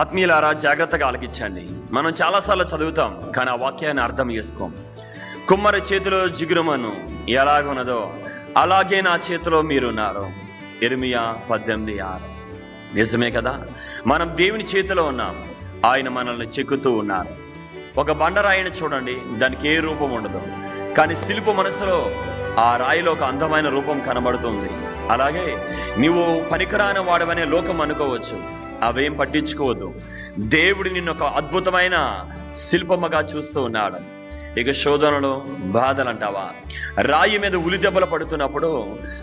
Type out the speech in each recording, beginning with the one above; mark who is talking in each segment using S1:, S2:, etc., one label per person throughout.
S1: ఆత్మీయులారా, జాగ్రత్తగా ఆలకించండి. మనం చాలాసార్లు చదువుతాం, కానీ ఆ వాక్యాన్ని అర్థం చేసుకోం. కుమ్మరి చేతిలో జిగురుమను ఎలాగున్నదో అలాగే నా చేతిలో మీరున్నారు. ఇర్మియా 18:6. నిజమే కదా, మనం దేవుని చేతిలో ఉన్నాం. ఆయన మనల్ని చెక్కుతూ ఉన్నారు. ఒక బండరాయిని చూడండి, దానికి ఏ రూపం ఉండదు, కానీ శిల్ప మనసులో ఆ రాయిలో ఒక అందమైన రూపం కనబడుతుంది. అలాగే నీవు పనికిరాని వాడవనే లోకం అనుకోవచ్చు, అవేం పట్టించుకోవద్దు. దేవుడు నిన్ను ఒక అద్భుతమైన శిల్పముగా చూస్తూ ఉన్నాడు. ఇక శోధనలు, బాధలు అంటావా, రాయి మీద ఉలి దెబ్బలు పడుతున్నప్పుడు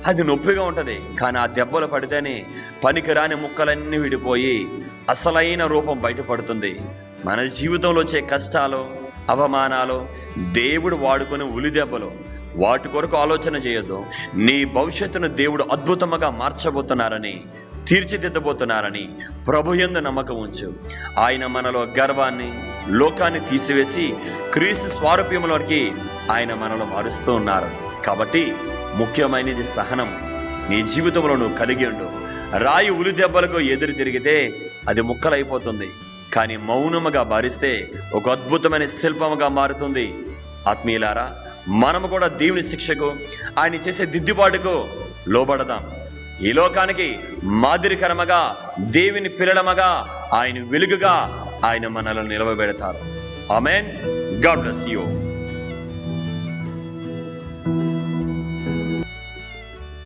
S1: అది నొప్పిగా ఉంటుంది, కానీ ఆ దెబ్బలు పడితేనే పనికిరాని ముక్కలన్నీ విడిపోయి అసలైన రూపం బయటపడుతుంది. మన జీవితంలో వచ్చే కష్టాలు, అవమానాలు దేవుడు వాడుకునే ఉలి దెబ్బలు, వాటి కొరకు ఆలోచన చేయొద్దు. నీ భవిష్యత్తును దేవుడు అద్భుతంగా మార్చబోతున్నారని, తీర్చిదిద్దబోతున్నారని ప్రభుయందు నమ్మకం ఉంచు. ఆయన మనలో గర్వాన్ని, లోకాన్ని తీసివేసి క్రీస్తు స్వారూప్యంలోకి ఆయన మనలో మారుస్తూ ఉన్నారు. కాబట్టి ముఖ్యమైనది సహనం. నీ జీవితంలో నువ్వు కలిగి ఉండు. రాయి ఉలి దెబ్బలకు ఎదురు తిరిగితే అది ముక్కలైపోతుంది, కానీ మౌనముగా భరిస్తే ఒక అద్భుతమైన శిల్పముగా మారుతుంది. ఆత్మీయులారా, మనము కూడా దేవుని శిక్షకు, ఆయన చేసే దిద్దుబాటుకు లోబడదాం. ఈ లోకానికి మాదిరికరముగా, దేవుని పిల్లలముగా, ఆయన వెలుగుగా ఆయన మనల్ని నిలవబెడతారు. ఆమేన్. God bless you.